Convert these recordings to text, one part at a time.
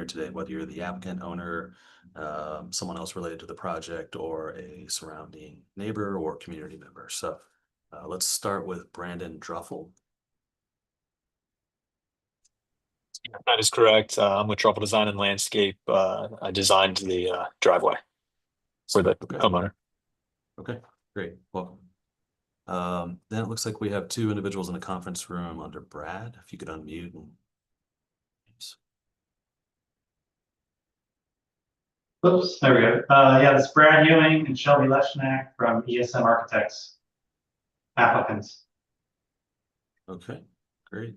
hearing today, whether you're the applicant, owner, someone else related to the project, or a surrounding neighbor or community member. So let's start with Brandon Druffel. That is correct. I'm with Trouble Design and Landscape. I designed the driveway for the homeowner. Okay, great. Welcome. Then it looks like we have two individuals in the conference room under Brad. If you could unmute. Oops, there we go. Yeah, this is Brad Ewing and Shelby Leshnak from ESM Architects applicants. Okay, great.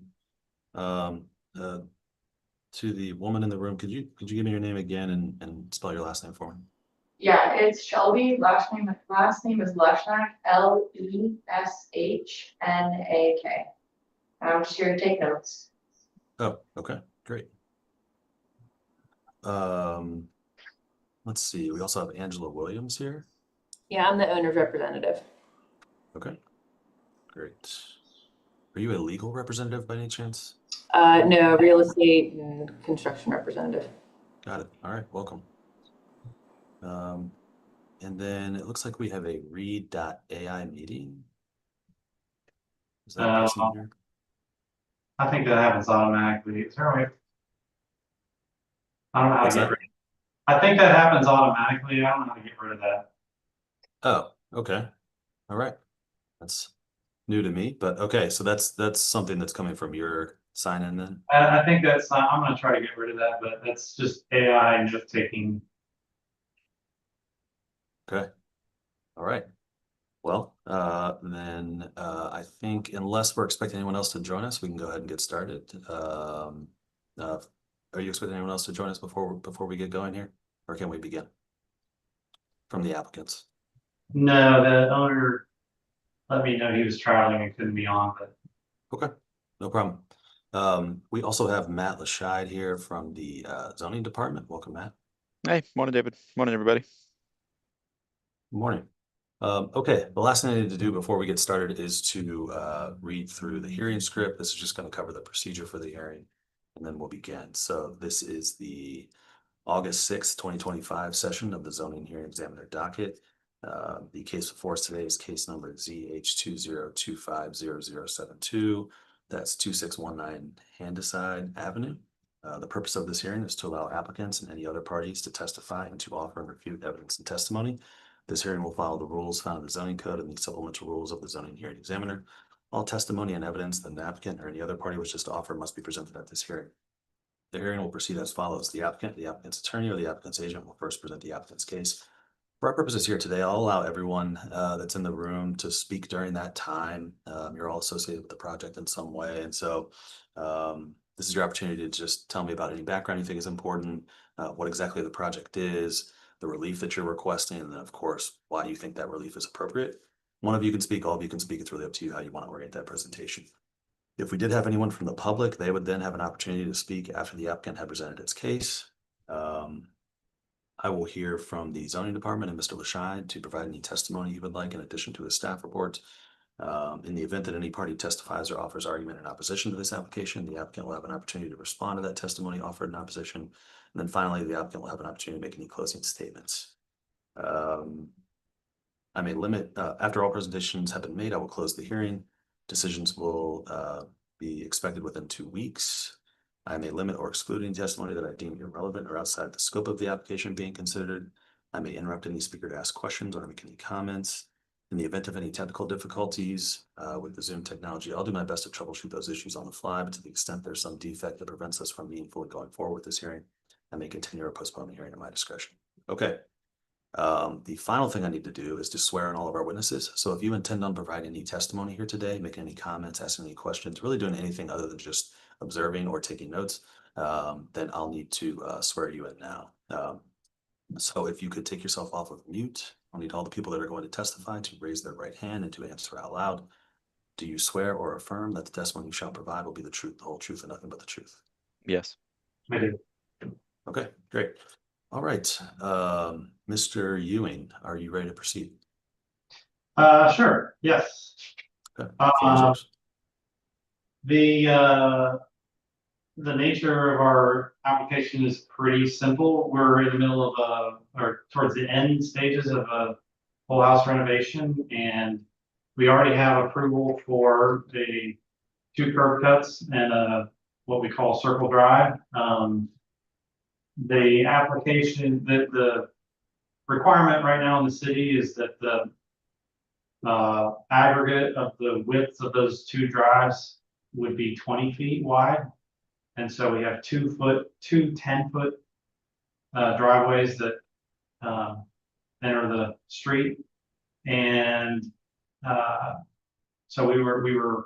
To the woman in the room, could you give me your name again and spell your last name for me? Yeah, it's Shelby. Last name is Leshnak, Leshnak. I'm just here to take notes. Oh, okay, great. Let's see. We also have Angela Williams here. Yeah, I'm the owner's representative. Okay, great. Are you a legal representative by any chance? No, real estate and construction representative. Got it. All right, welcome. And then it looks like we have a read.ai meeting. Is that person here? I think that happens automatically. I don't know how to get rid of it. I think that happens automatically. I don't know how to get rid of that. Oh, okay. All right. That's new to me, but okay. So that's something that's coming from your sign in then? I think that's, I'm going to try to get rid of that, but that's just AI note taking. Okay. All right. Well, then I think unless we're expecting anyone else to join us, we can go ahead and get started. Are you expecting anyone else to join us before we get going here? Or can we begin? From the applicants? No, the owner let me know he was traveling and couldn't be on, but okay, no problem. We also have Matt Lashide here from the zoning department. Welcome, Matt. Hey, morning, David. Morning, everybody. Morning. Okay, the last thing I need to do before we get started is to read through the hearing script. This is just going to cover the procedure for the hearing, and then we'll begin. So this is the August 6th, 2025 session of the zoning hearing examiner docket. The case before us today is case number ZH20250072. That's 2619 Handasyde Avenue. The purpose of this hearing is to allow applicants and any other parties to testify and to offer and refute evidence and testimony. This hearing will follow the rules found in the zoning code and the supplemental rules of the zoning hearing examiner. All testimony and evidence that an applicant or any other party wishes to offer must be presented at this hearing. The hearing will proceed as follows. The applicant, the applicant's attorney, or the applicant's agent will first present the applicant's case. For our purposes here today, I'll allow everyone that's in the room to speak during that time. You're all associated with the project in some way. And so this is your opportunity to just tell me about any background you think is important, what exactly the project is, the relief that you're requesting, and then of course, why you think that relief is appropriate. One of you can speak, all of you can speak. It's really up to you how you want to orient that presentation. If we did have anyone from the public, they would then have an opportunity to speak after the applicant had presented its case. I will hear from the zoning department and Mr. Lashide to provide any testimony you would like in addition to his staff report. In the event that any party testifies or offers argument in opposition to this application, the applicant will have an opportunity to respond to that testimony offered in opposition. And then finally, the applicant will have an opportunity to make any closing statements. I may limit, after all presentations have been made, I will close the hearing. Decisions will be expected within 2 weeks. I may limit or exclude any testimony that I deem irrelevant or outside the scope of the application being considered. I may interrupt any speaker to ask questions or make any comments. In the event of any technical difficulties with the Zoom technology, I'll do my best to troubleshoot those issues on the fly, but to the extent there's some defect that prevents us from meaningfully going forward with this hearing, I may continue or postpone the hearing at my discretion. Okay. The final thing I need to do is to swear in all of our witnesses. So if you intend on providing any testimony here today, making any comments, asking any questions, really doing anything other than just observing or taking notes, then I'll need to swear you in now. So if you could take yourself off of mute, I'll need all the people that are going to testify to raise their right hand and to answer out loud. Do you swear or affirm that the testimony you shall provide will be the truth, the whole truth, and nothing but the truth? Yes. I do. Okay, great. All right, Mr. Ewing, are you ready to proceed? Sure. Yes. Okay. the nature of our application is pretty simple. We're in the middle of or towards the end stages of a whole house renovation, and we already have approval for the 2 curb cuts and what we call circle drive. The application, the requirement right now in the city is that the aggregate of the width of those 2 drives would be 20 feet wide. And so we have 2 10-foot driveways that enter the street. And so we were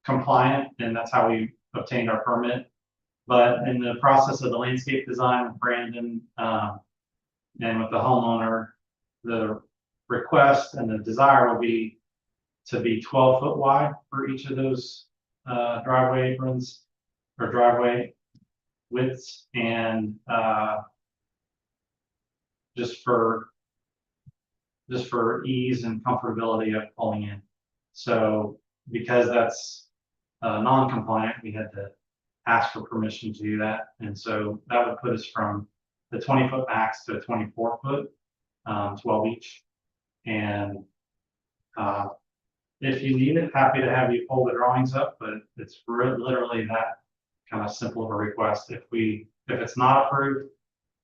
compliant, and that's how we obtained our permit. But in the process of the landscape design with Brandon and with the homeowner, the request and the desire will be to be 12-foot wide for each of those driveway aprons or driveway widths, and just for ease and comfortability of pulling in. So because that's non-compliant, we had to ask for permission to do that. And so that would put us from the 20-foot max to a 24-foot, 12 each. And if you need it, happy to have you pull the drawings up, but it's literally that kind of simple of a request. If it's not approved,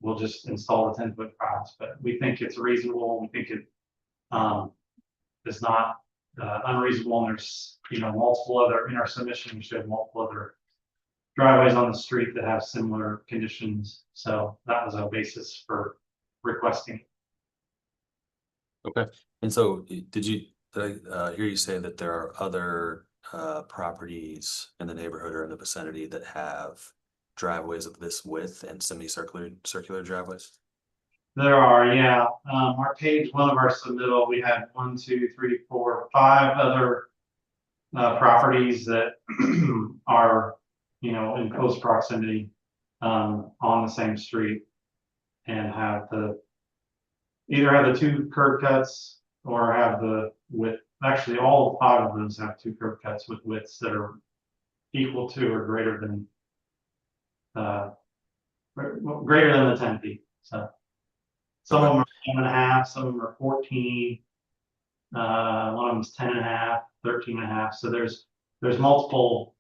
we'll just install the 10-foot piles. But we think it's reasonable. We think it is not unreasonable. And there's multiple other, in our submission, we showed multiple other driveways on the street that have similar conditions. So that was our basis for requesting. Okay. And so did I hear you say that there are other properties in the neighborhood or in the vicinity that have driveways of this width and circular driveways? There are, yeah. Our page 1 of our submittal, we had 1, 2, 3, 4, 5 other properties that are, in close proximity on the same street, and have either have the 2 curb cuts or have the width. Actually, all 5 of those have 2 curb cuts with widths that are equal to or greater than the 10 feet. So some of them are 10.5, some of them are 14. One of them is 10.5, 13.5. So there's multiple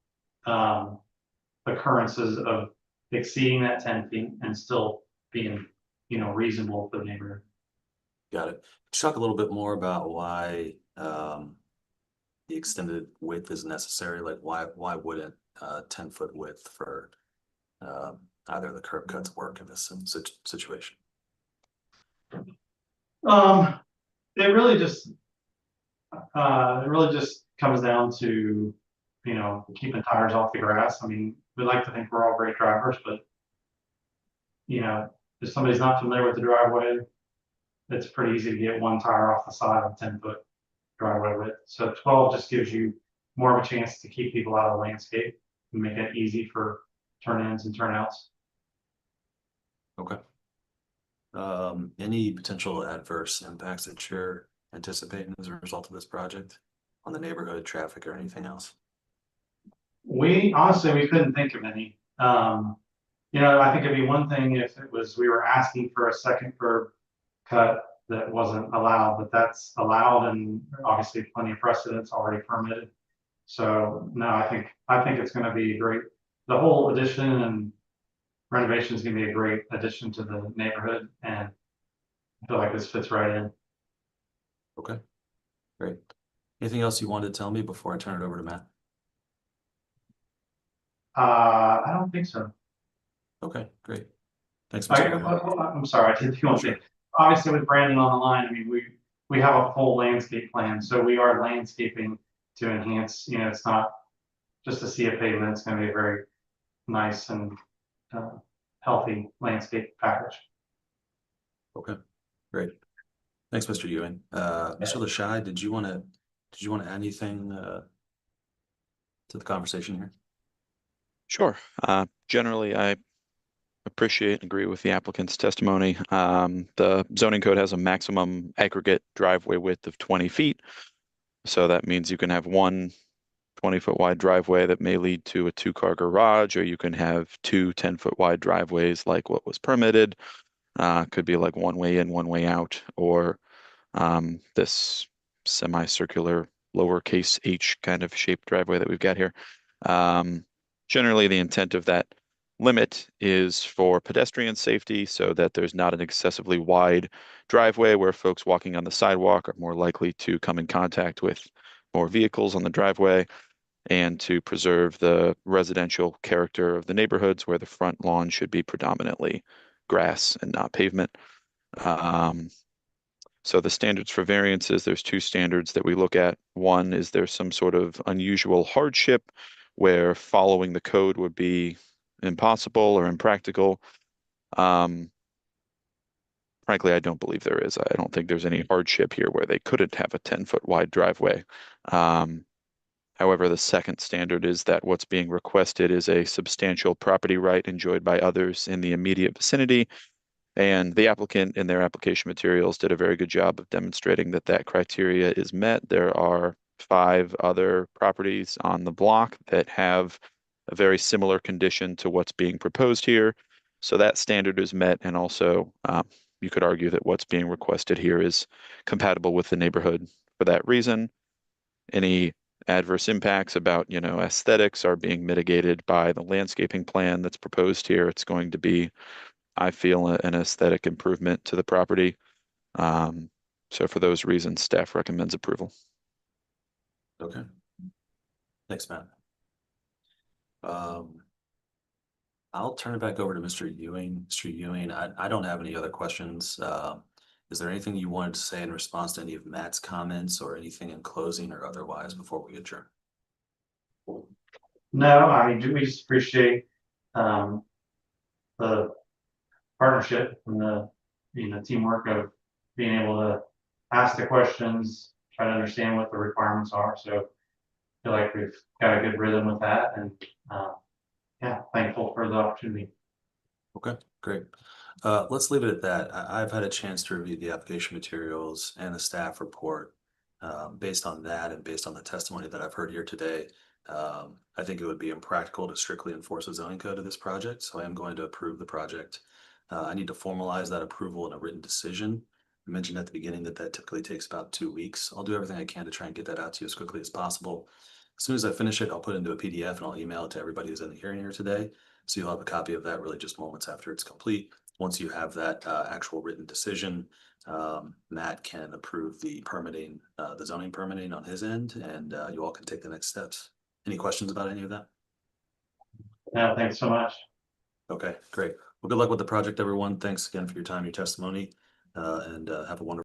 occurrences of exceeding that 10 feet and still being reasonable for the neighborhood. Got it. Let's talk a little bit more about why the extended width is necessary. Like why wouldn't 10-foot width for either of the curb cuts work in this situation? It really just comes down to keeping tires off the grass. I mean, we like to think we're all great drivers, but if somebody's not familiar with the driveway, it's pretty easy to get 1 tire off the side of a 10-foot driveway width. So 12 just gives you more of a chance to keep people out of the landscape and make it easy for turn-ins and turn-outs. Okay. Any potential adverse impacts that you're anticipating as a result of this project on the neighborhood, traffic, or anything else? We couldn't think of any. I think it'd be one thing if it was we were asking for a second curb cut that wasn't allowed, but that's allowed, and obviously plenty of precedents already permitted. So no, I think it's going to be great. The whole addition and renovation is going to be a great addition to the neighborhood, and I feel like this fits right in. Okay, great. Anything else you wanted to tell me before I turn it over to Matt? I don't think so. Okay, great. Thanks, Mr. I'm sorry, I did one thing. Obviously, with Brandon on the line, I mean, we have a full landscape plan, so we are landscaping to enhance. It's not just to see a pavement. It's going to be a very nice and healthy landscape package. Okay, great. Thanks, Mr. Ewing. Mr. Lashai, did you want to add anything to the conversation here? Sure. Generally, I appreciate and agree with the applicant's testimony. The zoning code has a maximum aggregate driveway width of 20 feet. So that means you can have 1 20-foot wide driveway that may lead to a 2-car garage, or you can have 2 10-foot wide driveways like what was permitted. Could be like one way in, one way out, or this semicircular lowercase h kind of shaped driveway that we've got here. Generally, the intent of that limit is for pedestrian safety so that there's not an excessively wide driveway where folks walking on the sidewalk are more likely to come in contact with more vehicles on the driveway, and to preserve the residential character of the neighborhoods where the front lawn should be predominantly grass and not pavement. So the standards for variances, there's 2 standards that we look at. One is there's some sort of unusual hardship where following the code would be impossible or impractical. Frankly, I don't believe there is. I don't think there's any hardship here where they couldn't have a 10-foot wide driveway. However, the second standard is that what's being requested is a substantial property right enjoyed by others in the immediate vicinity. And the applicant in their application materials did a very good job of demonstrating that that criteria is met. There are 5 other properties on the block that have a very similar condition to what's being proposed here. So that standard is met, and also you could argue that what's being requested here is compatible with the neighborhood for that reason. Any adverse impacts about, aesthetics are being mitigated by the landscaping plan that's proposed here. It's going to be, I feel, an aesthetic improvement to the property. So for those reasons, staff recommends approval. Okay. Thanks, Matt. I'll turn it back over to Mr. Ewing. Mr. Ewing, I don't have any other questions. Is there anything you wanted to say in response to any of Matt's comments, or anything in closing or otherwise before we adjourn? No, I mean, we just appreciate the partnership and the teamwork of being able to ask the questions, try to understand what the requirements are. So I feel like we've got a good rhythm with that, and yeah, thankful for the opportunity. Okay, great. Let's leave it at that. I've had a chance to review the application materials and the staff report. Based on that and based on the testimony that I've heard here today, I think it would be impractical to strictly enforce the zoning code of this project, so I am going to approve the project. I need to formalize that approval in a written decision. I mentioned at the beginning that typically takes about 2 weeks. I'll do everything I can to try and get that out to you as quickly as possible. As soon as I finish it, I'll put it into a PDF and I'll email it to everybody who's in the hearing here today. So you'll have a copy of that really just moments after it's complete. Once you have that actual written decision, Matt can approve the permitting, the zoning permitting on his end, and you all can take the next steps. Any questions about any of that? Yeah, thanks so much. Okay, great. Well, good luck with the project, everyone. Thanks again for your time, your testimony, and have a wonderful